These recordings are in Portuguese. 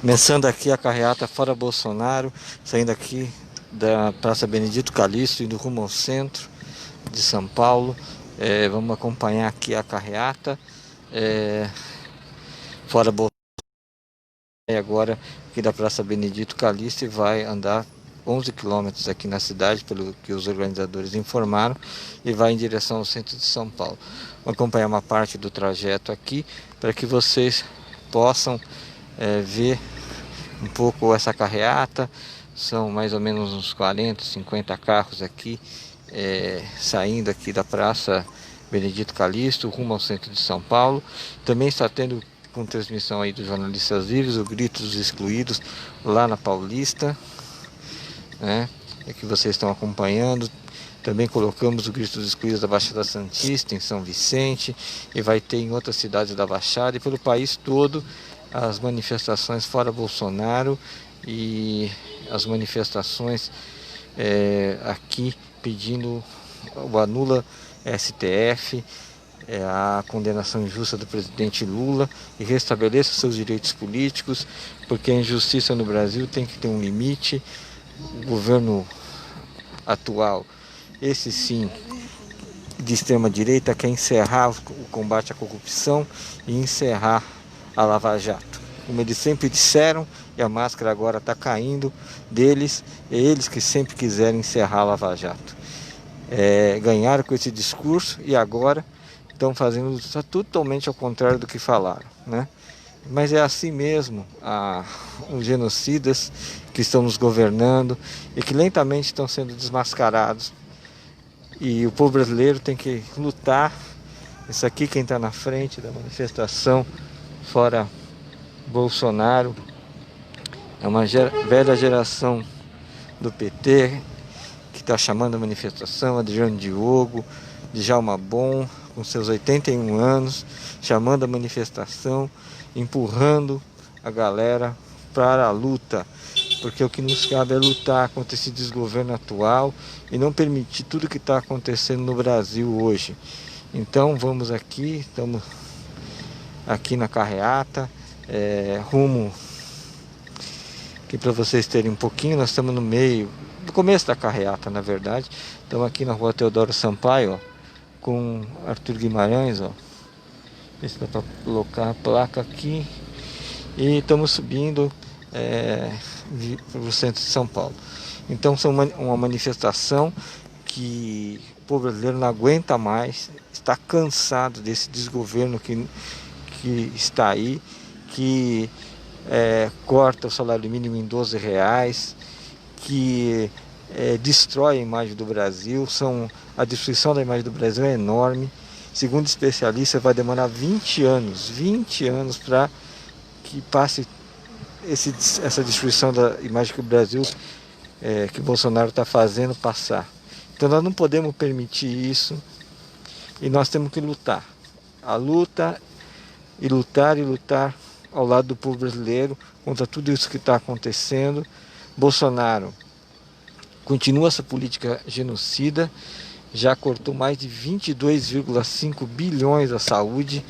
Começando aqui a carreata Fora Bolsonaro, saindo aqui da Praça Benedito Calixto, indo rumo ao centro de São Paulo. Vamos acompanhar aqui a carreata Fora Bolsonaro, agora aqui da Praça Benedito Calixto, e vai andar 11 quilômetros aqui na cidade, pelo que os organizadores informaram, e vai em direção ao centro de São Paulo. Vou acompanhar uma parte do trajeto aqui, para que vocês possam ver um pouco essa carreata. São mais ou menos uns 40, 50 carros aqui, saindo aqui da Praça Benedito Calixto, rumo ao centro de São Paulo. Também está tendo com transmissão aí dos jornalistas livres, o Grito dos Excluídos, lá na Paulista, né? É que vocês estão acompanhando. Também colocamos o Grito dos Excluídos da Baixada Santista, em São Vicente, e vai ter em outras cidades da Baixada e pelo país todo as manifestações Fora Bolsonaro e as manifestações aqui pedindo o anula STF, a condenação injusta do presidente Lula e restabeleça seus direitos políticos, porque a injustiça no Brasil tem que ter um limite. O governo atual, esse sim, de extrema direita, quer encerrar o combate à corrupção e encerrar a Lava Jato, como eles sempre disseram, e a máscara agora está caindo deles. É eles que sempre quiseram encerrar a Lava Jato. Ganharam com esse discurso e agora estão fazendo totalmente ao contrário do que falaram, né? Mas é assim mesmo, os genocidas que estão nos governando e que lentamente estão sendo desmascarados. E o povo brasileiro tem que lutar. Isso aqui, quem está na frente da manifestação Fora Bolsonaro, é uma velha geração do PT que está chamando a manifestação. Adriano Diogo, Djalma Bom, com seus 81 anos, chamando a manifestação, empurrando a galera para a luta, porque o que nos cabe é lutar contra esse desgoverno atual e não permitir tudo que está acontecendo no Brasil hoje. Então vamos aqui, estamos aqui na carreata, rumo aqui para vocês terem um pouquinho. Nós estamos no meio, no começo da carreata, na verdade. Estamos aqui na rua Teodoro Sampaio, ó, com Arthur Guimarães, ó. Ver se dá para colocar a placa aqui. E estamos subindo para o centro de São Paulo. Então são uma manifestação que o povo brasileiro não aguenta mais, está cansado desse desgoverno que está aí, que corta o salário mínimo em R$ 12, que destrói a imagem do Brasil. A destruição da imagem do Brasil é enorme. Segundo especialistas, vai demorar 20 anos para que passe essa destruição da imagem que o Brasil, que o Bolsonaro está fazendo passar. Então nós não podemos permitir isso e nós temos que lutar. A luta e lutar ao lado do povo brasileiro contra tudo isso que está acontecendo. Bolsonaro continua essa política genocida, já cortou mais de 22,5 bilhões da saúde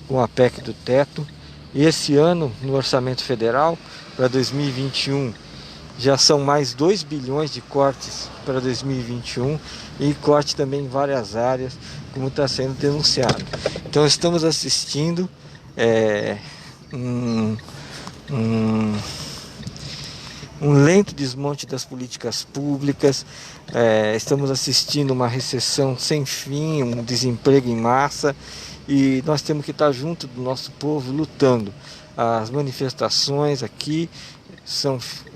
com a PEC do teto. E esse ano, no orçamento federal, para 2021, já são mais 2 bilhões de cortes para 2021 e corte também em várias áreas, como está sendo denunciado. Então estamos assistindo um lento desmonte das políticas públicas. Estamos assistindo uma recessão sem fim, um desemprego em massa, e nós temos que estar junto do nosso povo lutando. As manifestações aqui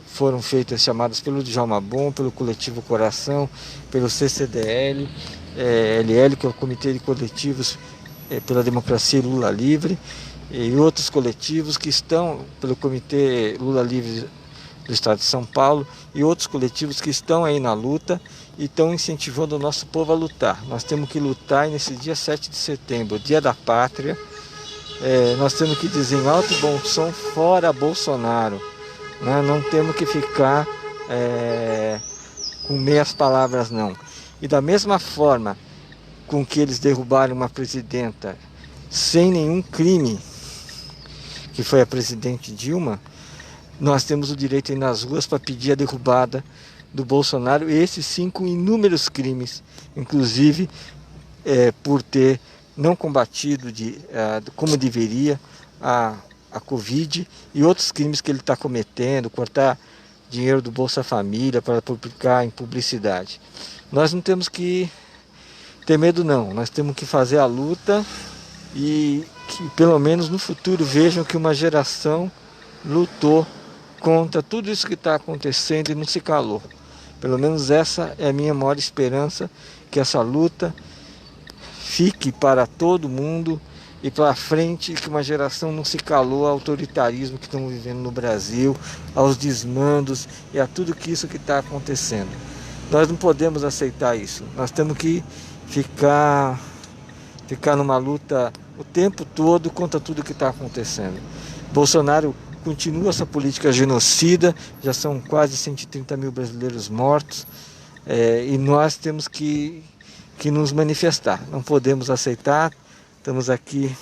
foram feitas, chamadas pelo Djalma Bom, pelo Coletivo Coração, pelo CCDL, LL, que é o Comitê de Coletivos pela Democracia e Lula Livre, e outros coletivos que estão pelo Comitê Lula Livre do Estado de São Paulo, e outros coletivos que estão aí na luta e estão incentivando o nosso povo a lutar. Nós temos que lutar, e nesse dia 7 de setembro, Dia da Pátria, nós temos que dizer em alto e bom som: fora Bolsonaro, né? Não temos que ficar com meias palavras, não. E da mesma forma com que eles derrubaram uma presidenta sem nenhum crime, que foi a presidente Dilma, nós temos o direito de ir nas ruas para pedir a derrubada do Bolsonaro, e esses sim com inúmeros crimes, inclusive por ter não combatido como deveria a Covid e outros crimes que ele está cometendo, cortar dinheiro do Bolsa Família para publicar em publicidade. Nós não temos que ter medo não, nós temos que fazer a luta e que pelo menos no futuro vejam que uma geração lutou contra tudo isso que está acontecendo e não se calou. Pelo menos essa é a minha maior esperança, que essa luta fique para todo mundo e para frente, que uma geração não se calou ao autoritarismo que estamos vivendo no Brasil, aos desmandos e a tudo isso que está acontecendo. Nós não podemos aceitar isso, nós temos que ficar numa luta o tempo todo contra tudo que está acontecendo. Bolsonaro continua essa política genocida, já são quase 130 mil brasileiros mortos, e nós temos que nos manifestar, não podemos aceitar. Estamos aqui,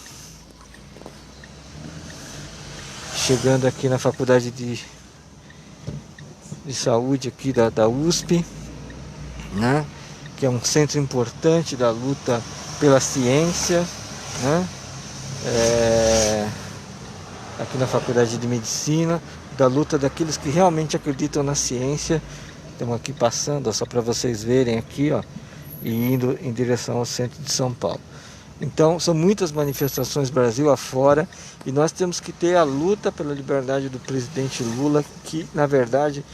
chegando aqui na Faculdade de Saúde aqui da USP, né? Que é um centro importante da luta pela ciência, né? Aqui na Faculdade de Medicina, da luta daqueles que realmente acreditam na ciência. Estamos aqui passando, ó, só para vocês verem aqui, ó, e indo em direção ao centro de São Paulo. Então são muitas manifestações Brasil afora, e nós temos que ter a luta pela liberdade do presidente Lula, que na verdade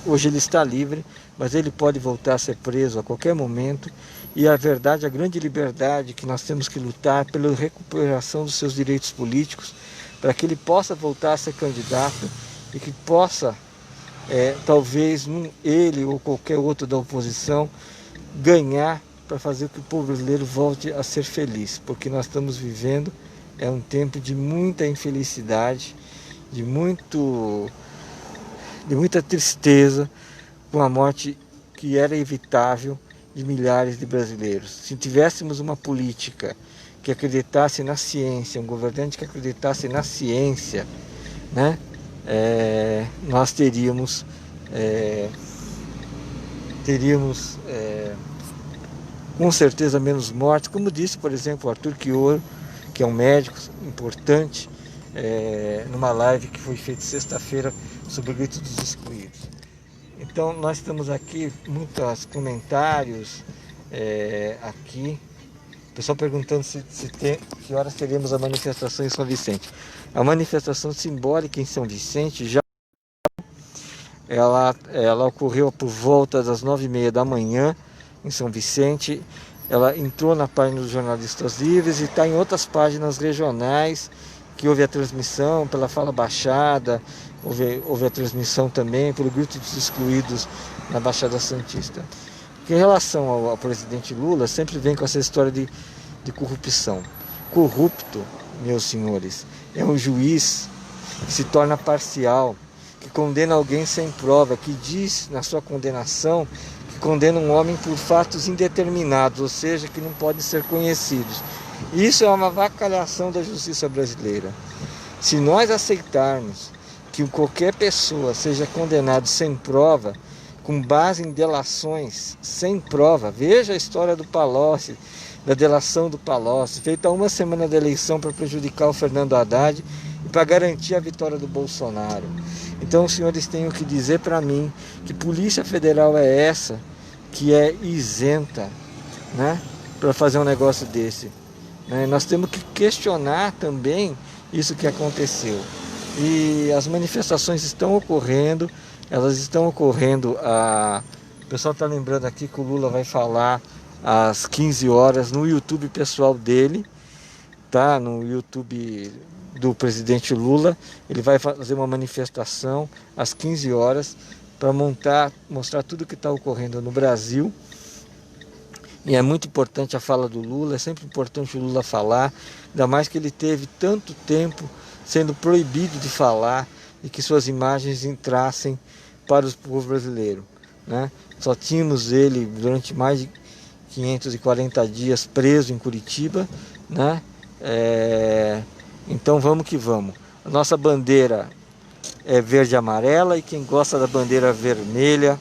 hoje ele está livre, mas ele pode voltar a ser preso a qualquer momento. E a verdade, a grande liberdade que nós temos que lutar pela recuperação dos seus direitos políticos, para que ele possa voltar a ser candidato e que possa, talvez ele ou qualquer outro da oposição, ganhar para fazer com que o povo brasileiro volte a ser feliz, porque nós estamos vivendo um tempo de muita infelicidade, de muita tristeza, com a morte que era evitável de milhares de brasileiros. Se tivéssemos uma política que acreditasse na ciência, um governante que acreditasse na ciência, né, nós teríamos com certeza menos mortes, como disse, por exemplo, o Arthur Quioro, que é um médico importante, numa live que foi feita sexta-feira sobre o grito dos excluídos. Então nós estamos aqui, muitos comentários aqui, o pessoal perguntando que horas teremos a manifestação em São Vicente. A manifestação simbólica em São Vicente ela ocorreu por volta das 9h30 da manhã, em São Vicente. Ela entrou na página dos Jornalistas Livres e está em outras páginas regionais, que houve a transmissão pela Fala Baixada, houve a transmissão também pelo Grito dos Excluídos na Baixada Santista. Em relação ao presidente Lula, sempre vem com essa história de corrupção. Corrupto, meus senhores, é um juiz que se torna parcial, que condena alguém sem prova, que diz na sua condenação condena um homem por fatos indeterminados, ou seja, que não podem ser conhecidos. Isso é uma avacalhação da justiça brasileira. Se nós aceitarmos que qualquer pessoa seja condenada sem prova, com base em delações sem prova, veja a história do Palocci, da delação do Palocci, feita 1 semana da eleição para prejudicar o Fernando Haddad e para garantir a vitória do Bolsonaro. Então os senhores têm que dizer para mim que Polícia Federal é essa que é isenta, né, para fazer um negócio desse, né? Nós temos que questionar também isso que aconteceu. E as manifestações estão ocorrendo, elas estão ocorrendo. O pessoal está lembrando aqui que o Lula vai falar às 15 horas no YouTube pessoal dele, tá? No YouTube do presidente Lula. Ele vai fazer uma manifestação às 15 horas para mostrar tudo o que está ocorrendo no Brasil. E é muito importante a fala do Lula, é sempre importante o Lula falar, ainda mais que ele teve tanto tempo sendo proibido de falar e que suas imagens entrassem para o povo brasileiro, né? Só tínhamos ele durante mais de 540 dias preso em Curitiba, né? Então vamos que vamos. A nossa bandeira é verde e amarela, e quem gosta da bandeira vermelha,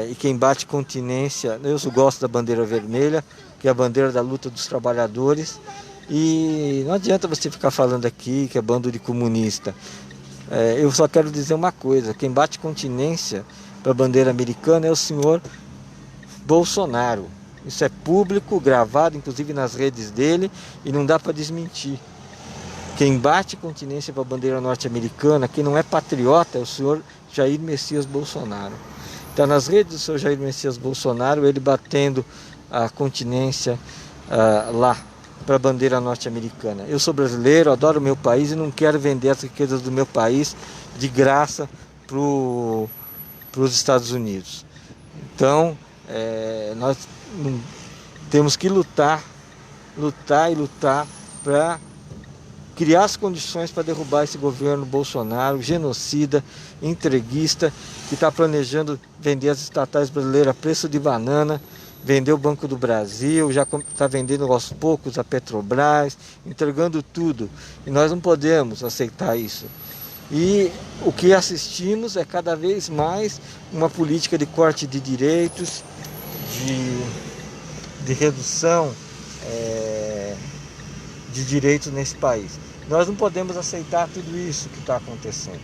e quem bate continência, eu gosto da bandeira vermelha, que é a bandeira da luta dos trabalhadores. E não adianta você ficar falando aqui que é bando de comunista. Eu só quero dizer uma coisa: quem bate continência para a bandeira americana é o senhor Bolsonaro. Isso é público, gravado inclusive nas redes dele, e não dá para desmentir. Quem bate continência para a bandeira norte-americana, quem não é patriota, é o senhor Jair Messias Bolsonaro. Está nas redes do senhor Jair Messias Bolsonaro, ele batendo a continência lá para a bandeira norte-americana. Eu sou brasileiro, adoro o meu país e não quero vender as riquezas do meu país de graça para os Estados Unidos. Então, nós temos que lutar para criar as condições para derrubar esse governo Bolsonaro, genocida, entreguista, que está planejando vender as estatais brasileiras a preço de banana, vender o Banco do Brasil, já está vendendo aos poucos a Petrobras, entregando tudo. E nós não podemos aceitar isso. E o que assistimos é cada vez mais uma política de corte de direitos, de redução de direitos nesse país. Nós não podemos aceitar tudo isso que está acontecendo.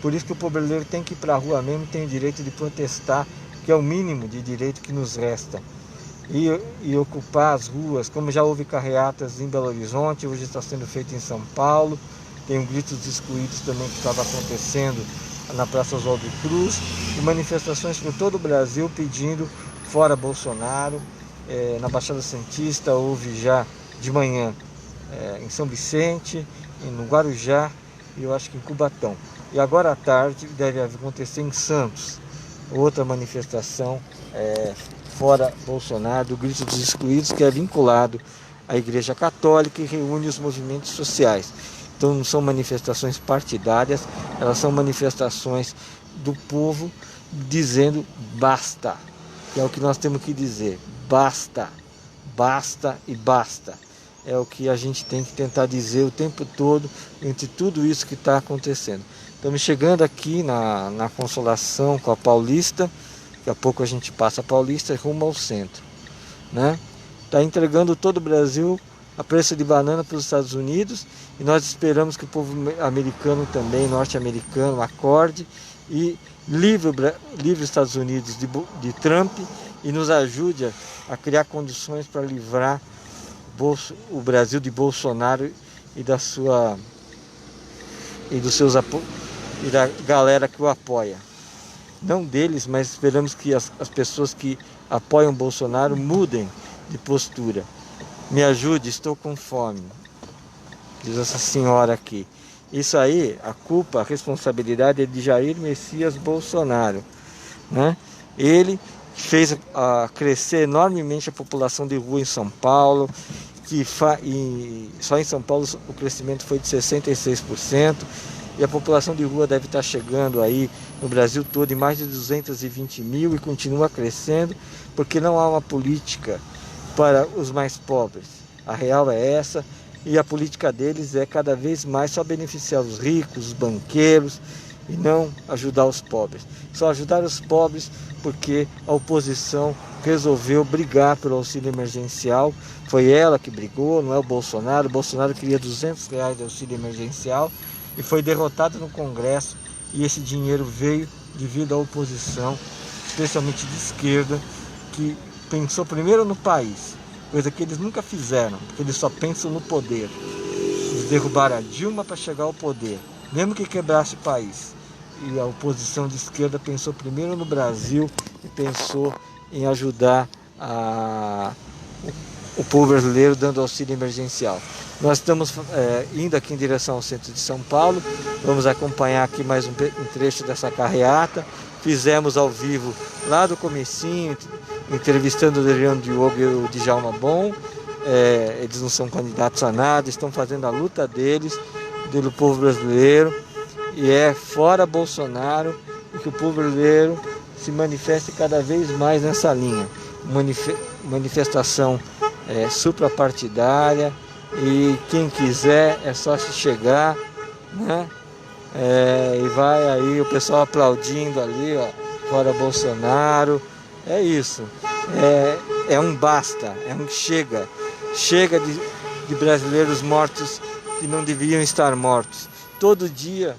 Por isso que o povo brasileiro tem que ir para a rua mesmo, tem o direito de protestar, que é o mínimo de direito que nos resta. E ocupar as ruas, como já houve carreatas em Belo Horizonte, hoje está sendo feito em São Paulo. Tem um Grito dos Excluídos também que estava acontecendo na Praça Oswaldo Cruz, e manifestações por todo o Brasil pedindo fora Bolsonaro. Na Baixada Santista houve já de manhã em São Vicente, no Guarujá e eu acho que em Cubatão. E agora à tarde deve acontecer em Santos outra manifestação fora Bolsonaro, do Grito dos Excluídos, que é vinculado à Igreja Católica e reúne os movimentos sociais. Então não são manifestações partidárias, elas são manifestações do povo dizendo basta, que é o que nós temos que dizer: basta, basta e basta. É o que a gente tem que tentar dizer o tempo todo entre tudo isso que está acontecendo. Estamos chegando aqui na Consolação com a Paulista, daqui a pouco a gente passa a Paulista e rumo ao centro, né? Está entregando todo o Brasil a preço de banana para os Estados Unidos, e nós esperamos que o povo americano também, norte-americano, acorde e livre os Estados Unidos de Trump e nos ajude a criar condições para livrar o Brasil de Bolsonaro e da galera que o apoia. Não deles, mas esperamos que as pessoas que apoiam Bolsonaro mudem de postura. Me ajude, estou com fome, diz essa senhora aqui. Isso aí, a culpa, a responsabilidade é de Jair Messias Bolsonaro, né? Ele fez crescer enormemente a população de rua em São Paulo, só em São Paulo o crescimento foi de 66%, e a população de rua deve estar chegando aí no Brasil todo em mais de 220 mil e continua crescendo, porque não há uma política para os mais pobres. A real é essa, e a política deles é cada vez mais só beneficiar os ricos, os banqueiros, e não ajudar os pobres. Só ajudar os pobres porque a oposição resolveu brigar pelo auxílio emergencial. Foi ela que brigou, não é o Bolsonaro. O Bolsonaro queria R$200 de auxílio emergencial e foi derrotado no Congresso, e esse dinheiro veio devido à oposição, especialmente de esquerda, que pensou primeiro no país, coisa que eles nunca fizeram, porque eles só pensam no poder. Eles derrubaram a Dilma para chegar ao poder, mesmo que quebrasse o país. E a oposição de esquerda pensou primeiro no Brasil e pensou em ajudar o povo brasileiro dando auxílio emergencial. Nós estamos indo aqui em direção ao centro de São Paulo, vamos acompanhar aqui mais um trecho dessa carreata. Fizemos ao vivo lá do comecinho, entrevistando o Adriano Diogo e o Djalma Bom. Eles não são candidatos a nada, estão fazendo a luta deles, pelo povo brasileiro, e é fora Bolsonaro, e que o povo brasileiro se manifeste cada vez mais nessa linha. Manifestação suprapartidária, e quem quiser é só se chegar, né? E vai aí o pessoal aplaudindo ali, ó, fora Bolsonaro. É isso. É um basta, é um chega. Chega de brasileiros mortos que não deviam estar mortos. Todo dia,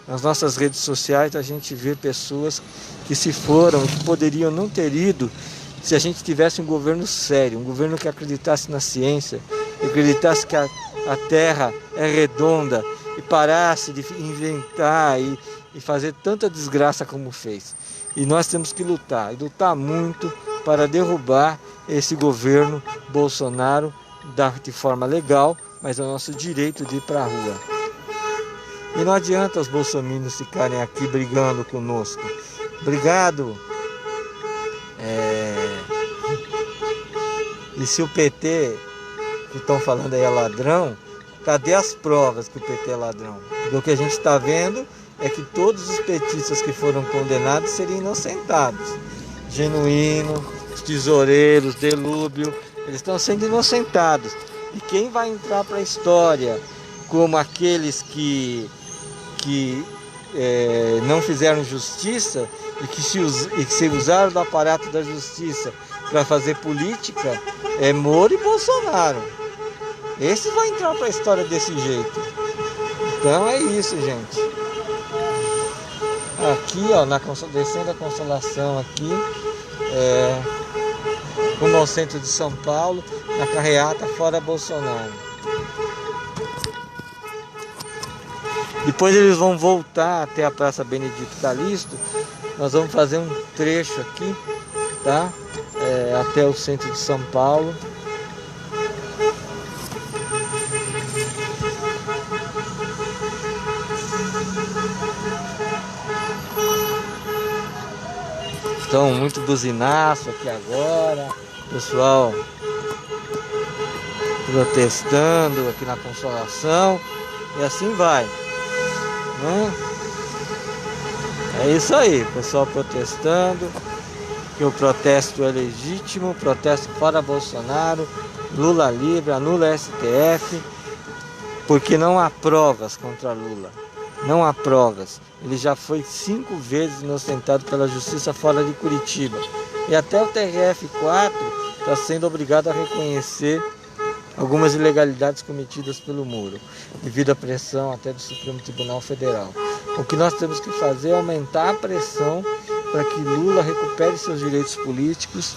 nas nossas redes sociais, a gente vê pessoas que se foram, que poderiam não ter ido se a gente tivesse um governo sério, um governo que acreditasse na ciência, acreditasse que a Terra é redonda e parasse de inventar e fazer tanta desgraça como fez. E nós temos que lutar, e lutar muito para derrubar esse governo Bolsonaro de forma legal, mas é o nosso direito de ir para a rua. E não adianta os bolsominions ficarem aqui brigando conosco. Obrigado. E se o PT, que estão falando aí, é ladrão, cadê as provas que o PT é ladrão? Porque o que a gente está vendo é que todos os petistas que foram condenados seriam inocentados. Genuíno, os tesoureiros, Delúbio, eles estão sendo inocentados. E quem vai entrar para a história como aqueles que não fizeram justiça e que se usaram do aparato da justiça para fazer política, é Moro e Bolsonaro. Esses vão entrar para a história desse jeito. Então é isso, gente. Aqui, ó, descendo a Consolação aqui, rumo ao centro de São Paulo, na carreata fora Bolsonaro. Depois eles vão voltar até a Praça Benedito Calixto. Nós vamos fazer um trecho aqui, tá? Até o centro de São Paulo. Então, muito buzinaço aqui agora, pessoal protestando aqui na Consolação, e assim vai, né? É isso aí, pessoal protestando, que o protesto é legítimo, protesto para Bolsonaro, Lula livre, anula STF, porque não há provas contra Lula. Não há provas. Ele já foi 5 vezes inocentado pela justiça fora de Curitiba. E até o TRF4 está sendo obrigado a reconhecer algumas ilegalidades cometidas pelo Moro, devido à pressão até do Supremo Tribunal Federal. O que nós temos que fazer é aumentar a pressão para que Lula recupere seus direitos políticos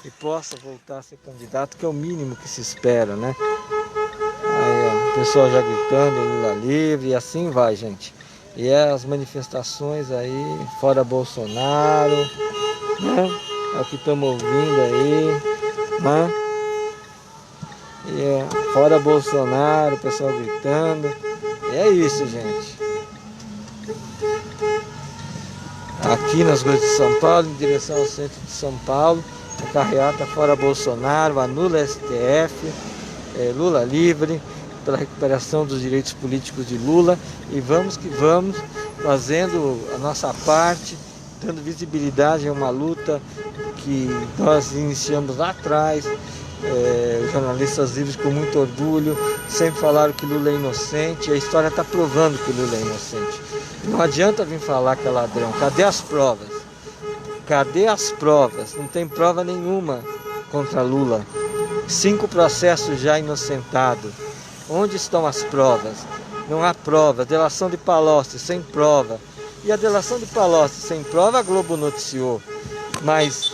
e possa voltar a ser candidato, que é o mínimo que se espera, né? Aí, ó, o pessoal já gritando Lula livre, e assim vai, gente. E as manifestações aí, fora Bolsonaro, né? É o que estamos ouvindo aí, né? E fora Bolsonaro, o pessoal gritando. E é isso, gente. Aqui nas ruas de São Paulo, em direção ao centro de São Paulo, a carreata fora Bolsonaro, anula STF, Lula livre, pela recuperação dos direitos políticos de Lula, e vamos que vamos, fazendo a nossa parte, dando visibilidade a uma luta que nós iniciamos lá atrás. Os jornalistas livres, com muito orgulho, sempre falaram que Lula é inocente, e a história está provando que Lula é inocente. Não adianta vir falar que é ladrão. Cadê as provas? Cadê as provas? Não tem prova nenhuma contra Lula. 5 processos já inocentados. Onde estão as provas? Não há prova. Delação de Palocci sem prova. E a delação de Palocci sem prova a Globo noticiou. Mas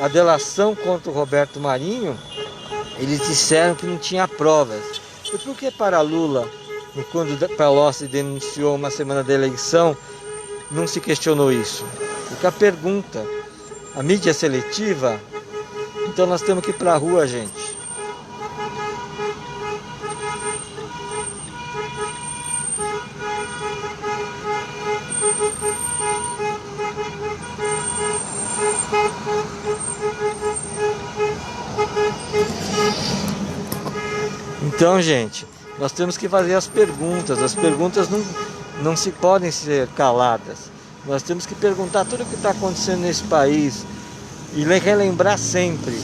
a delação contra o Roberto Marinho, eles disseram que não tinha provas. E por que para Lula, quando Palocci denunciou uma semana da eleição, não se questionou isso? Fica a pergunta. A mídia é seletiva? Então nós temos que ir para a rua, gente. Então, gente, nós temos que fazer as perguntas não se podem ser caladas. Nós temos que perguntar tudo o que está acontecendo nesse país e relembrar sempre.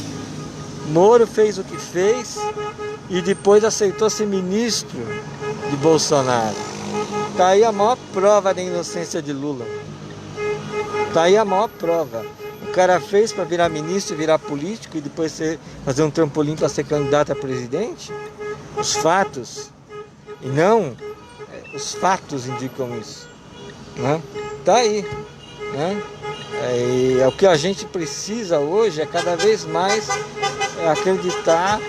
Moro fez o que fez e depois aceitou ser ministro de Bolsonaro. Tá aí a maior prova da inocência de Lula. Tá aí a maior prova. O cara fez para virar ministro, virar político e depois fazer um trampolim para ser candidato a presidente? Os fatos, e não, os fatos indicam isso, né? Tá aí, né? O que a gente precisa hoje é cada vez mais acreditar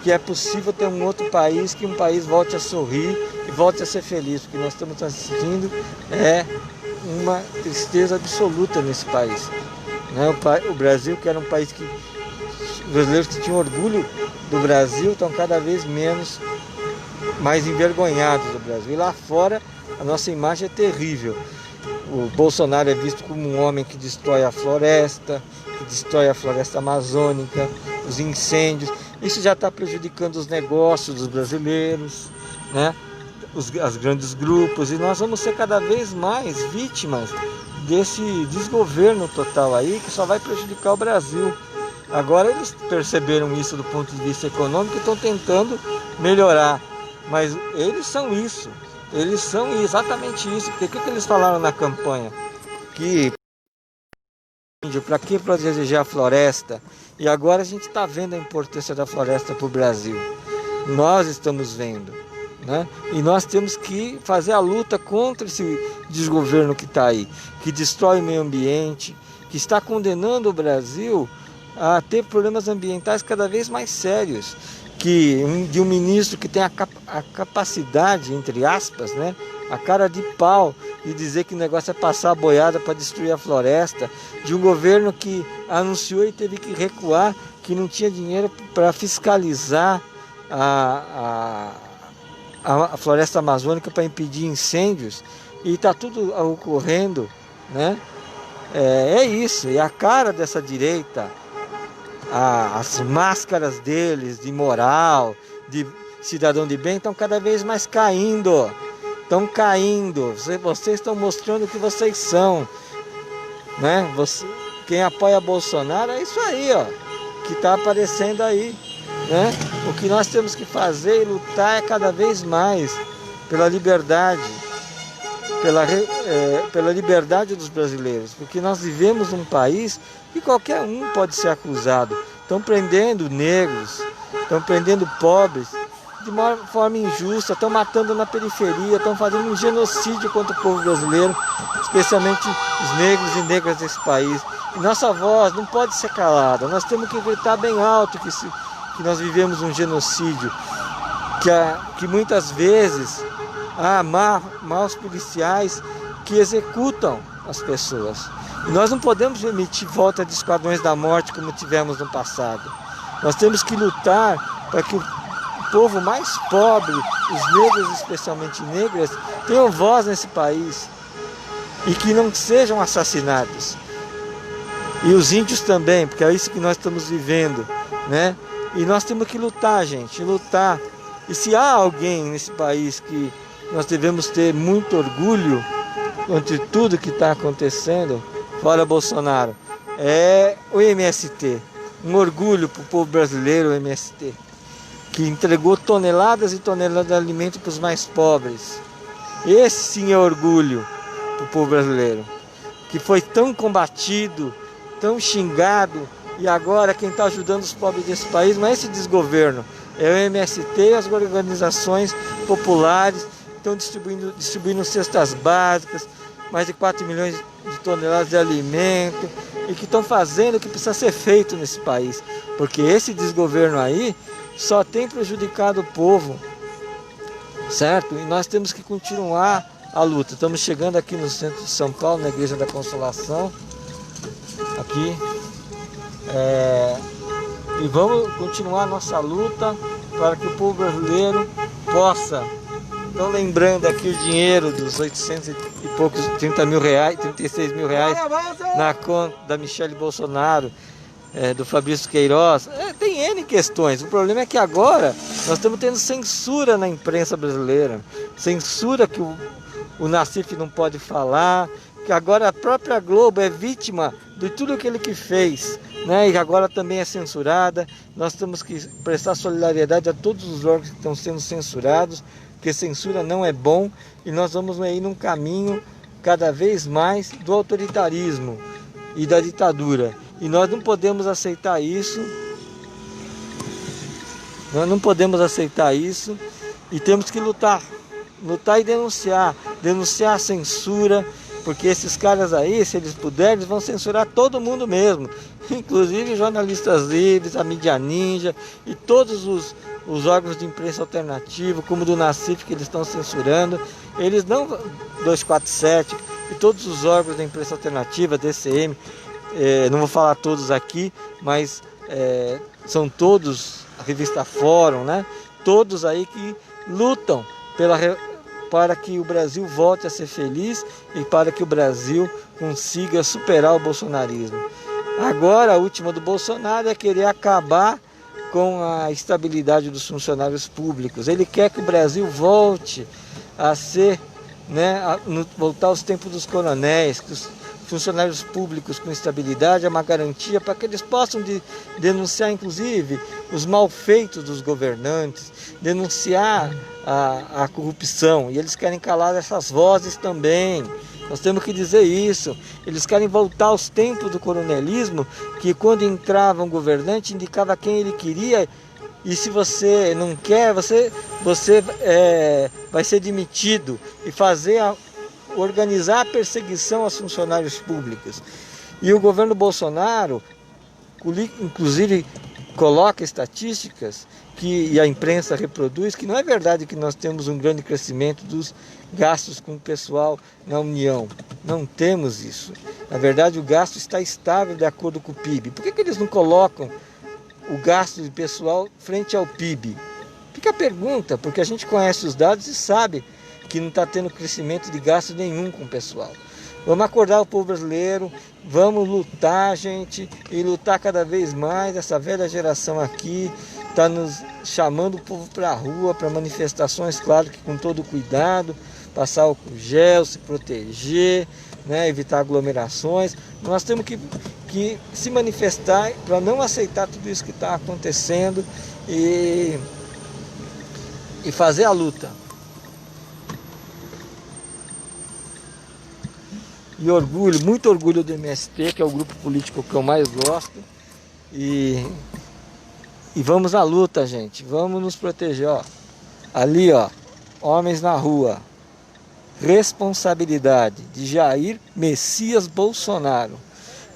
que é possível ter um outro país, que um país volte a sorrir e volte a ser feliz, porque nós estamos assistindo uma tristeza absoluta nesse país, né? O Brasil, que era um país que os brasileiros que tinham orgulho do Brasil, estão cada vez mais envergonhados do Brasil. E lá fora a nossa imagem é terrível. O Bolsonaro é visto como um homem que destrói a floresta amazônica, os incêndios. Isso já está prejudicando os negócios dos brasileiros, né? Os grandes grupos, e nós vamos ser cada vez mais vítimas desse desgoverno total aí, que só vai prejudicar o Brasil. Agora eles perceberam isso do ponto de vista econômico e estão tentando melhorar, mas eles são exatamente isso. Porque o que eles falaram na campanha? Que para que proteger a floresta? E agora a gente está vendo a importância da floresta para o Brasil. Nós estamos vendo, né? E nós temos que fazer a luta contra esse desgoverno que está aí, que destrói o meio ambiente, que está condenando o Brasil a ter problemas ambientais cada vez mais sérios, de um ministro que tem a capacidade, entre aspas, né, a cara de pau, de dizer que o negócio é passar a boiada para destruir a floresta, de um governo que anunciou e teve que recuar, que não tinha dinheiro para fiscalizar a floresta amazônica para impedir incêndios, e está tudo ocorrendo, né? É isso, e a cara dessa direita, as máscaras deles de moral, de cidadão de bem, estão cada vez mais caindo. Estão caindo. Vocês estão mostrando o que vocês são, né? Quem apoia Bolsonaro é isso aí, ó, que está aparecendo aí, né? O que nós temos que fazer e lutar é cada vez mais pela liberdade, pela liberdade dos brasileiros, porque nós vivemos num país que qualquer um pode ser acusado. Estão prendendo negros, estão prendendo pobres de uma forma injusta, estão matando na periferia, estão fazendo um genocídio contra o povo brasileiro, especialmente os negros e negras desse país. E nossa voz não pode ser calada, nós temos que gritar bem alto que nós vivemos um genocídio, que muitas vezes há maus policiais que executam as pessoas. E nós não podemos permitir volta de esquadrões da morte como tivemos no passado. Nós temos que lutar para que o povo mais pobre, os negros, especialmente negras, tenham voz nesse país e que não sejam assassinados. E os índios também, porque é isso que nós estamos vivendo, né? E nós temos que lutar, gente, lutar. E se há alguém nesse país que nós devemos ter muito orgulho entre tudo que está acontecendo, fora Bolsonaro, é o MST. Um orgulho para o povo brasileiro, o MST, que entregou toneladas e toneladas de alimento para os mais pobres. Esse sim é orgulho para o povo brasileiro, que foi tão combatido, tão xingado, e agora quem está ajudando os pobres desse país não é esse desgoverno, é o MST e as organizações populares que estão distribuindo cestas básicas, mais de 4 milhões de toneladas de alimento, e que estão fazendo o que precisa ser feito nesse país, porque esse desgoverno aí só tem prejudicado o povo, certo? E nós temos que continuar a luta. Estamos chegando aqui no centro de São Paulo, na Igreja da Consolação, aqui, e vamos continuar a nossa luta para que o povo brasileiro possa. Estão lembrando aqui o dinheiro dos 800 e poucos, 30 mil reais, 36 mil reais na conta da Michele Bolsonaro, do Fabrício Queiroz. Tem N questões. O problema é que agora nós estamos tendo censura na imprensa brasileira, censura que o Nassif não pode falar, que agora a própria Globo é vítima de tudo aquilo que fez, né? E agora também é censurada. Nós temos que prestar solidariedade a todos os órgãos que estão sendo censurados, porque censura não é bom e nós vamos aí num caminho cada vez mais do autoritarismo e da ditadura. E nós não podemos aceitar isso. Nós não podemos aceitar isso e temos que lutar e denunciar a censura, porque esses caras aí, se eles puderem, eles vão censurar todo mundo mesmo, inclusive jornalistas livres, a mídia ninja e todos os órgãos de imprensa alternativa, como o do Nassif, que eles estão censurando. Eles não, 247 e todos os órgãos da imprensa alternativa, DCM, não vou falar todos aqui, mas são todos, a revista Fórum, né? Todos aí que lutam para que o Brasil volte a ser feliz e para que o Brasil consiga superar o bolsonarismo. Agora, a última do Bolsonaro é querer acabar com a estabilidade dos funcionários públicos. Ele quer que o Brasil volte a ser, voltar aos tempos dos coronéis, que os funcionários públicos com estabilidade é uma garantia para que eles possam denunciar, inclusive, os malfeitos dos governantes, denunciar a corrupção. E eles querem calar essas vozes também. Nós temos que dizer isso. Eles querem voltar aos tempos do coronelismo, que quando entrava um governante indicava quem ele queria, e se você não quer, você vai ser demitido, e organizar a perseguição aos funcionários públicos. E o governo Bolsonaro, inclusive, coloca estatísticas e a imprensa reproduz, que não é verdade que nós temos um grande crescimento dos gastos com o pessoal na União. Não temos isso. Na verdade, o gasto está estável de acordo com o PIB. Por que eles não colocam o gasto de pessoal frente ao PIB? Fica a pergunta, porque a gente conhece os dados e sabe que não está tendo crescimento de gasto nenhum com o pessoal. Vamos acordar o povo brasileiro, vamos lutar, gente, e lutar cada vez mais. Essa velha geração aqui está nos chamando o povo para a rua, para manifestações, claro que com todo cuidado, passar álcool gel, se proteger, evitar aglomerações. Nós temos que se manifestar para não aceitar tudo isso que está acontecendo e fazer a luta. E muito orgulho do MST, que é o grupo político que eu mais gosto. E vamos à luta, gente. Vamos nos proteger, ó. Ali, ó, homens na rua. Responsabilidade de Jair Messias Bolsonaro.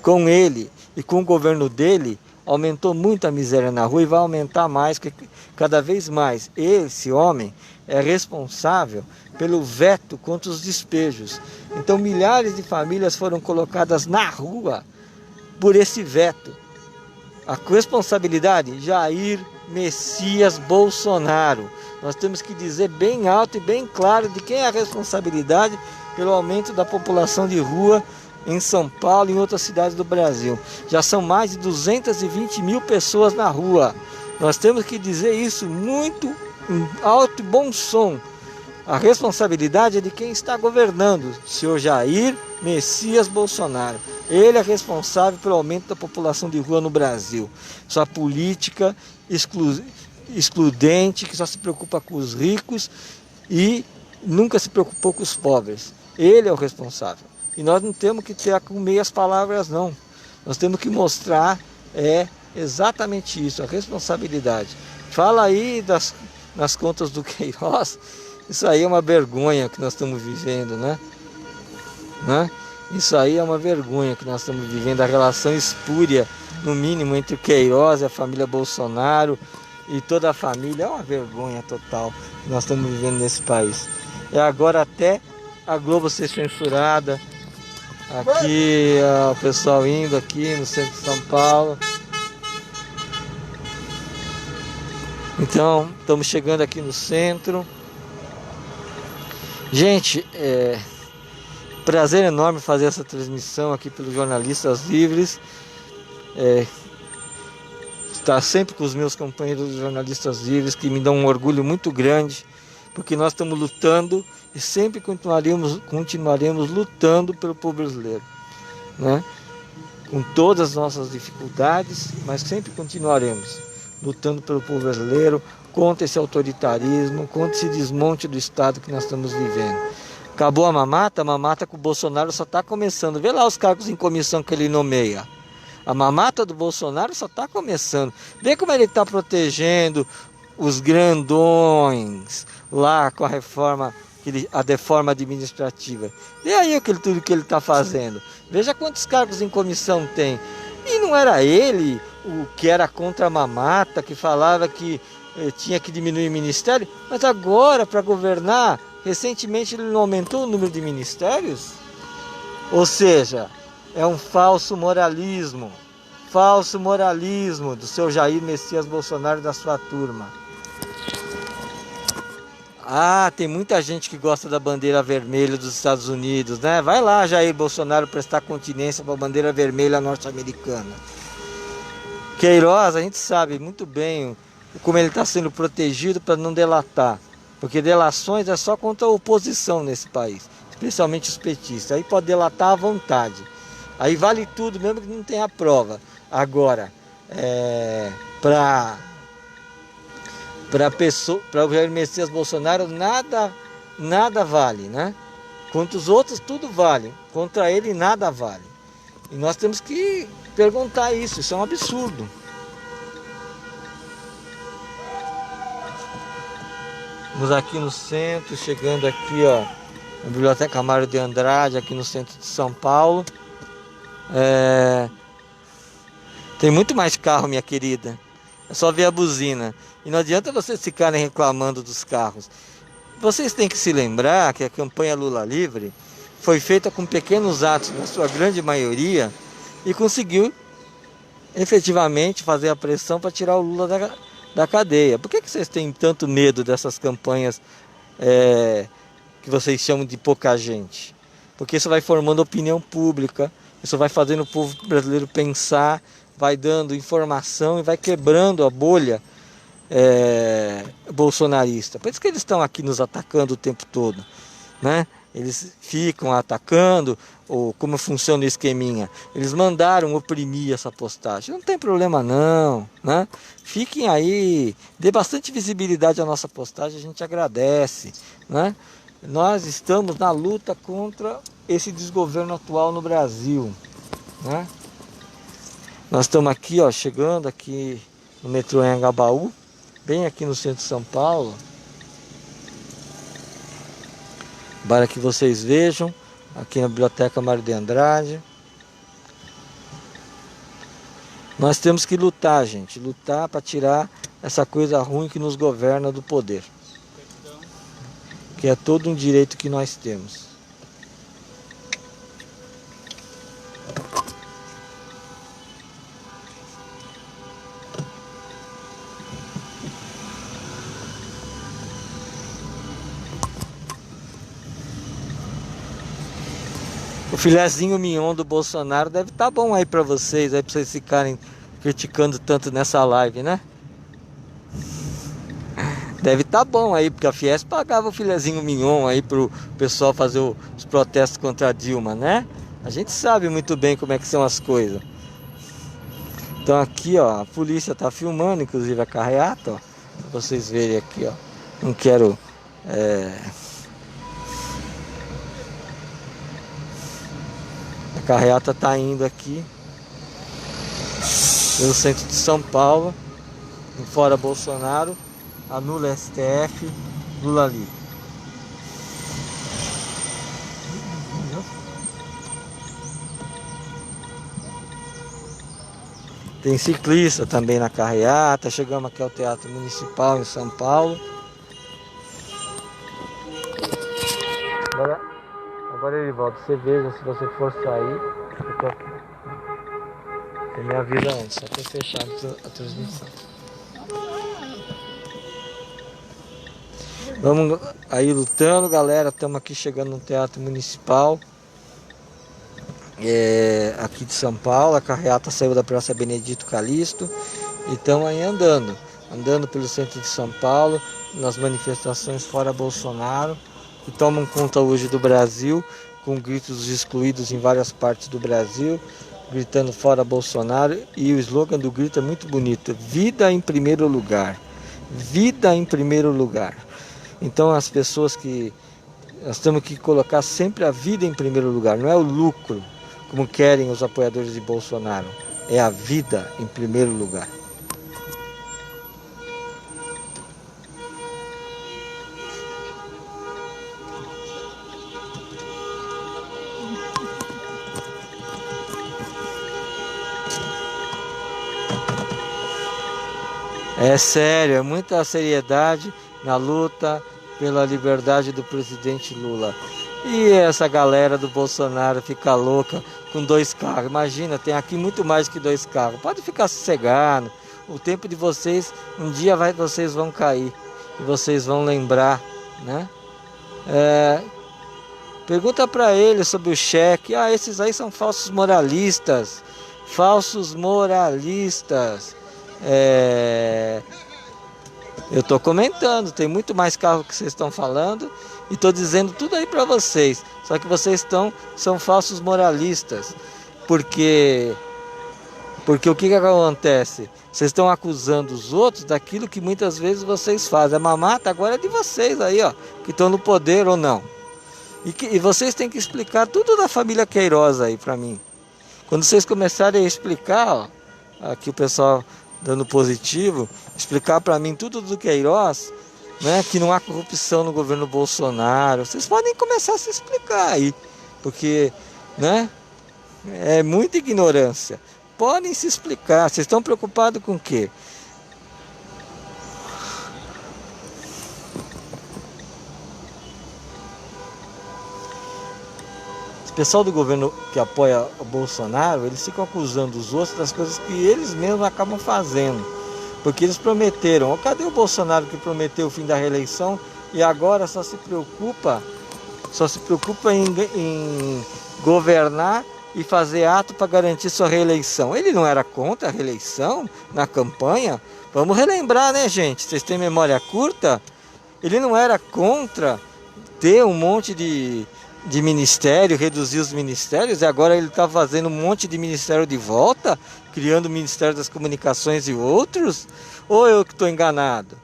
Com ele e com o governo dele, aumentou muito a miséria na rua e vai aumentar mais, porque cada vez mais esse homem é responsável pelo veto contra os despejos. Então milhares de famílias foram colocadas na rua por esse veto. A responsabilidade, Jair Messias Bolsonaro. Nós temos que dizer bem alto e bem claro de quem é a responsabilidade pelo aumento da população de rua em São Paulo e em outras cidades do Brasil. Já são mais de 220 mil pessoas na rua. Nós temos que dizer isso muito em alto e bom som. A responsabilidade é de quem está governando, o senhor Jair Messias Bolsonaro. Ele é responsável pelo aumento da população de rua no Brasil. Sua política excludente, que só se preocupa com os ricos e nunca se preocupou com os pobres. Ele é o responsável. E nós não temos que ter com meias palavras, não. Nós temos que mostrar exatamente isso, a responsabilidade. Fala aí nas contas do Queiroz. Isso aí é uma vergonha que nós estamos vivendo, né? Isso aí é uma vergonha que nós estamos vivendo, a relação espúria, no mínimo, entre o Queiroz e a família Bolsonaro e toda a família. É uma vergonha total que nós estamos vivendo nesse país. E agora até a Globo ser censurada. Aqui, o pessoal indo aqui no centro de São Paulo. Então, estamos chegando aqui no centro. Gente, prazer enorme fazer essa transmissão aqui pelos Jornalistas Livres. Estar sempre com os meus companheiros jornalistas livres, que me dão um orgulho muito grande, porque nós estamos lutando e sempre continuaremos lutando pelo povo brasileiro, né? Com todas as nossas dificuldades, mas sempre continuaremos. lutando pelo povo brasileiro, contra esse autoritarismo, contra esse desmonte do Estado que nós estamos vivendo. Acabou a mamata com o Bolsonaro só está começando. Vê lá os cargos em comissão que ele nomeia. A mamata do Bolsonaro só está começando. Vê como ele está protegendo os grandões lá com a reforma, a reforma administrativa. Vê aí tudo que ele está fazendo. Veja quantos cargos em comissão tem. E não era ele o que era contra a mamata, que falava que tinha que diminuir o ministério, mas agora para governar, recentemente ele não aumentou o número de ministérios? Ou seja, é um falso moralismo do seu Jair Messias Bolsonaro e da sua turma. Ah, tem muita gente que gosta da bandeira vermelha dos Estados Unidos, né? Vai lá, Jair Bolsonaro, prestar continência para a bandeira vermelha norte-americana. Queiroz, a gente sabe muito bem como ele está sendo protegido para não delatar. Porque delações é só contra a oposição nesse país, especialmente os petistas. Aí pode delatar à vontade. Aí vale tudo, mesmo que não tenha prova. Agora, para o Jair Messias Bolsonaro, nada vale, né? Contra os outros, tudo vale. Contra ele, nada vale. E nós temos que perguntar isso é um absurdo. Estamos aqui no centro, chegando aqui, ó, na Biblioteca Mário de Andrade, aqui no centro de São Paulo. Tem muito mais carro, minha querida. É só ver a buzina. E não adianta vocês ficarem reclamando dos carros. Vocês têm que se lembrar que a campanha Lula Livre foi feita com pequenos atos, na sua grande maioria, e conseguiu efetivamente fazer a pressão para tirar o Lula da cadeia. Por que vocês têm tanto medo dessas campanhas que vocês chamam de pouca gente? Porque isso vai formando opinião pública, isso vai fazendo o povo brasileiro pensar, vai dando informação e vai quebrando a bolha bolsonarista. Por isso que eles estão aqui nos atacando o tempo todo, né? Eles ficam atacando, ou como funciona o esqueminha. Eles mandaram oprimir essa postagem. Não tem problema não, né? Fiquem aí, dê bastante visibilidade à nossa postagem, a gente agradece, né? Nós estamos na luta contra esse desgoverno atual no Brasil, né? Nós estamos aqui, ó, chegando aqui no metrô Anhangabaú, bem aqui no centro de São Paulo, para que vocês vejam, aqui na Biblioteca Mário de Andrade. Nós temos que lutar, gente, lutar para tirar essa coisa ruim que nos governa do poder, que é todo um direito que nós temos. O filezinho mignon do Bolsonaro deve estar bom aí para vocês ficarem criticando tanto nessa live, né? Deve estar bom aí, porque a Fiesp pagava o filezinho mignon aí pro pessoal fazer os protestos contra a Dilma, né? A gente sabe muito bem como é que são as coisas. Então aqui, ó, a polícia tá filmando, inclusive a carreata, ó, pra vocês verem aqui, ó. Não quero... A carreata está indo aqui pelo centro de São Paulo, em Fora Bolsonaro, anula STF, Lula livre. Tem ciclista também na carreata. Chegamos aqui ao Teatro Municipal em São Paulo. Agora Erivaldo, você veja se você for sair. Você me avisa antes, só para fechar a transmissão. Vamos aí lutando, galera. Estamos aqui chegando no Teatro Municipal aqui de São Paulo. A carreata saiu da Praça Benedito Calixto e estamos aí andando pelo centro de São Paulo, nas manifestações Fora Bolsonaro, que tomam conta hoje do Brasil, com gritos excluídos em várias partes do Brasil. gritando fora Bolsonaro, e o slogan do grito é muito bonito: vida em primeiro lugar, vida em primeiro lugar. Então as pessoas que nós temos que colocar sempre a vida em primeiro lugar, não é o lucro, como querem os apoiadores de Bolsonaro, é a vida em primeiro lugar. É sério, é muita seriedade na luta pela liberdade do presidente Lula. E essa galera do Bolsonaro fica louca com 2 carros. Imagina, tem aqui muito mais que 2 carros. Pode ficar sossegado. O tempo de vocês, um dia vocês vão cair e vocês vão lembrar, né? Pergunta para ele sobre o cheque. Ah, esses aí são falsos moralistas. Falsos moralistas. Eu estou comentando, tem muito mais carro que vocês estão falando e estou dizendo tudo aí para vocês. Só que vocês são falsos moralistas, porque o que acontece? Vocês estão acusando os outros daquilo que muitas vezes vocês fazem. A mamata agora é de vocês aí, ó, que estão no poder ou não. E vocês têm que explicar tudo da família Queiroz aí para mim. Quando vocês começarem a explicar, ó, aqui o pessoal dando positivo, explicar para mim tudo do Queiroz, né, que não há corrupção no governo Bolsonaro. Vocês podem começar a se explicar aí, porque, né, é muita ignorância. Podem se explicar. Vocês estão preocupados com o quê? O pessoal do governo que apoia o Bolsonaro, eles ficam acusando os outros das coisas que eles mesmos acabam fazendo. Porque eles prometeram. Cadê o Bolsonaro que prometeu o fim da reeleição e agora só se preocupa em governar e fazer ato para garantir sua reeleição? Ele não era contra a reeleição na campanha? Vamos relembrar, né, gente? Vocês têm memória curta? Ele não era contra ter um monte de ministério, reduzir os ministérios, e agora ele está fazendo um monte de ministério de volta, criando o Ministério das Comunicações e outros? Ou eu que estou enganado?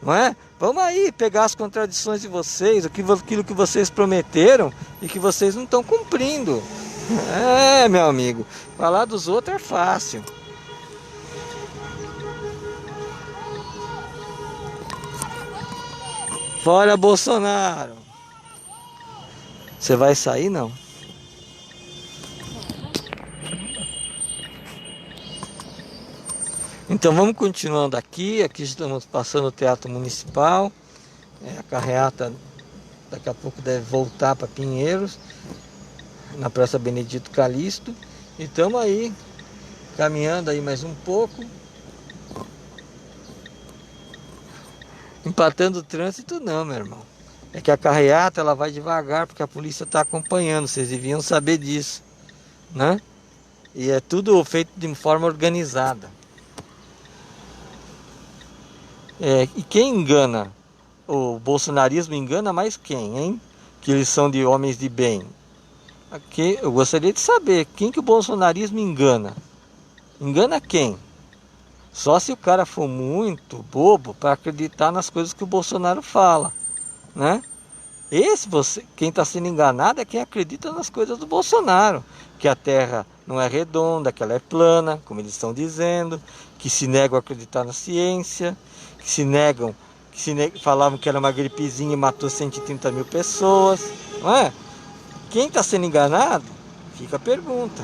Não é? Vamos aí pegar as contradições de vocês, aquilo que vocês prometeram e que vocês não estão cumprindo. Meu amigo, falar dos outros é fácil. Fora Bolsonaro! Você vai sair, não? Então vamos continuando aqui. Aqui estamos passando o Teatro Municipal. A carreata daqui a pouco deve voltar para Pinheiros, na Praça Benedito Calixto. E estamos aí, caminhando aí mais um pouco. Empatando o trânsito não, meu irmão. É que a carreata ela vai devagar porque a polícia está acompanhando. Vocês deviam saber disso, né? E é tudo feito de forma organizada. E quem engana? O bolsonarismo engana mais quem, hein? Que eles são de homens de bem. Aqui, eu gostaria de saber quem que o bolsonarismo engana. Engana quem? Só se o cara for muito bobo para acreditar nas coisas que o Bolsonaro fala, né? Quem está sendo enganado é quem acredita nas coisas do Bolsonaro, que a Terra não é redonda, que ela é plana, como eles estão dizendo, que se negam a acreditar na ciência, falavam que era uma gripezinha e matou 130 mil pessoas, não é? Quem está sendo enganado? Fica a pergunta.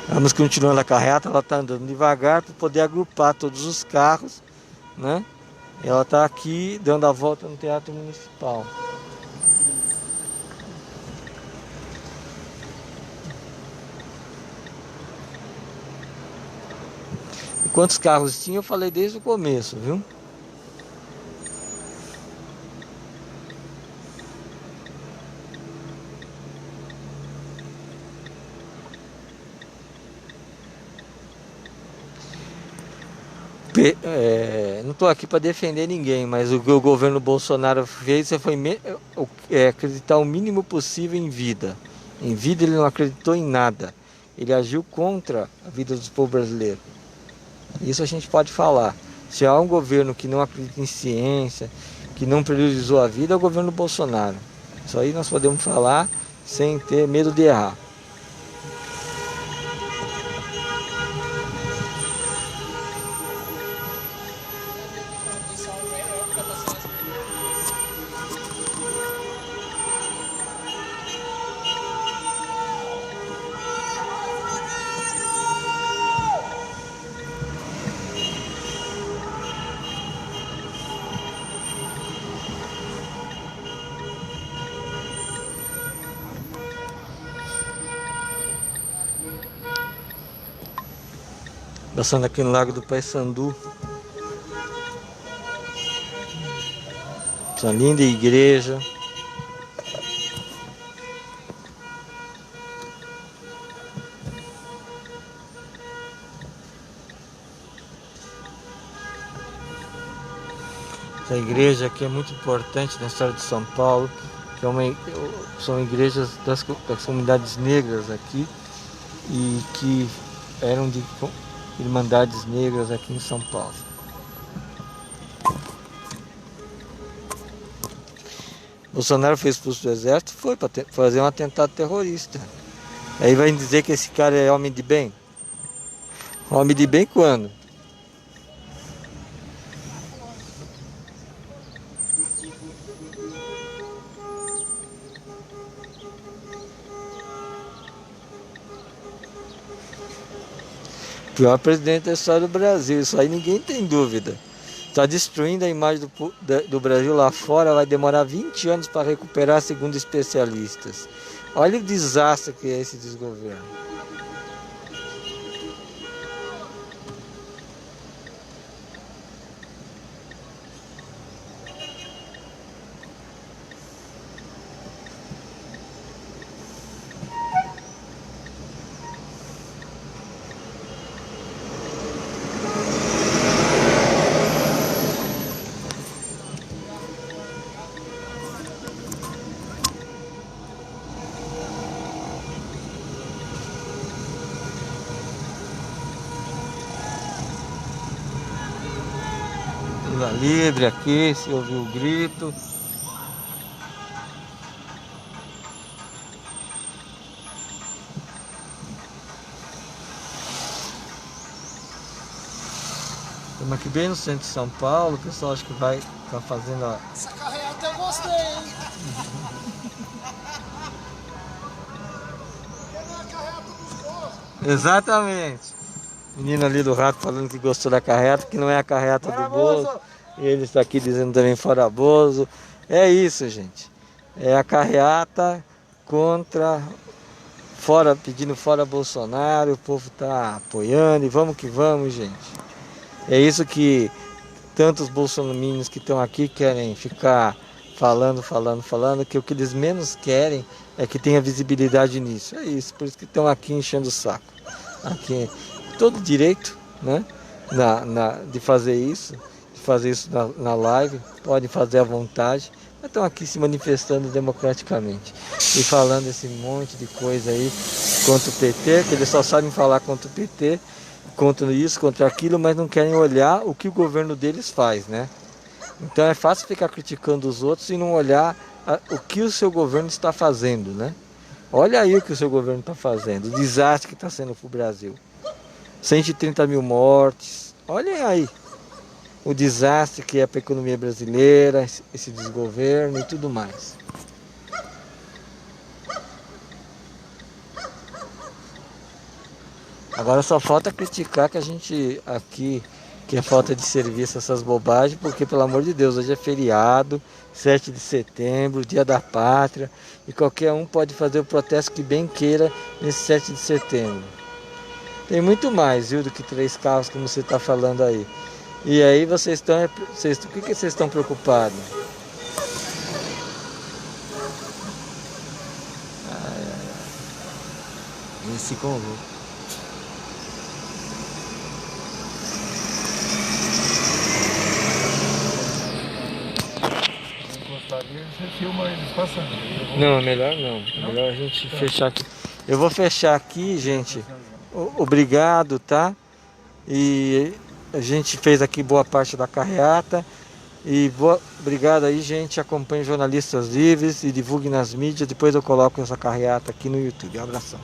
Vamos continuando a carreata, ela está andando devagar para poder agrupar todos os carros, né? Ela está aqui dando a volta no Teatro Municipal. E quantos carros tinha, eu falei desde o começo, viu? não estou aqui para defender ninguém, mas o que o governo Bolsonaro fez foi acreditar o mínimo possível em vida. Em vida ele não acreditou em nada. Ele agiu contra a vida dos povos brasileiros. Isso a gente pode falar. Se há um governo que não acredita em ciência, que não priorizou a vida, é o governo Bolsonaro. Isso aí nós podemos falar sem ter medo de errar. Passando aqui no Lago do Paissandu. Essa linda igreja. Essa igreja aqui é muito importante na história de São Paulo, que são igrejas das comunidades negras aqui e que eram de irmandades negras aqui em São Paulo. Bolsonaro fez expulso do exército, foi para fazer um atentado terrorista. Aí vai dizer que esse cara é homem de bem? Homem de bem quando? Pior presidente da história do Brasil, isso aí ninguém tem dúvida. Está destruindo a imagem do Brasil lá fora, vai demorar 20 anos para recuperar, segundo especialistas. Olha o desastre que é esse desgoverno. Lula livre aqui, se ouviu o grito. Estamos aqui bem no centro de São Paulo, o pessoal acho que vai estar fazendo a... Essa carreata eu gostei, hein? Quero a carreata dos Bozo. Exatamente. Menino ali do rato falando que gostou da carreata, que não é a carreata do Bozo. Ele está aqui dizendo também fora Bozo. É isso, gente. É a carreata pedindo fora Bolsonaro. O povo está apoiando e vamos que vamos, gente. É isso que tantos bolsominions que estão aqui querem ficar falando, que o que eles menos querem é que tenha visibilidade nisso. É isso, por isso que estão aqui enchendo o saco. Aqui, todo direito, né, de fazer isso na live, podem fazer à vontade, mas estão aqui se manifestando democraticamente e falando esse monte de coisa aí contra o PT, que eles só sabem falar contra o PT, contra isso, contra aquilo, mas não querem olhar o que o governo deles faz, né? Então é fácil ficar criticando os outros e não olhar o que o seu governo está fazendo, né? Olha aí o que o seu governo está fazendo, o desastre que está sendo para o Brasil. 130 mil mortes, olhem aí o desastre que é para a economia brasileira, esse desgoverno e tudo mais. Agora só falta criticar que a gente aqui, que é falta de serviço, essas bobagens, porque pelo amor de Deus, hoje é feriado, 7 de setembro, dia da pátria, e qualquer um pode fazer o protesto que bem queira nesse 7 de setembro. Tem muito mais, viu, do que 3 carros, como você está falando aí. E aí vocês estão, o que vocês estão preocupados? Esse convite. filma eles passando. Não, melhor não. Melhor a gente fechar aqui. Eu vou fechar aqui, gente. Obrigado, tá? E a gente fez aqui boa parte da carreata. E obrigado aí, gente. Acompanhe Jornalistas Livres e divulgue nas mídias. Depois eu coloco essa carreata aqui no YouTube. Um abração.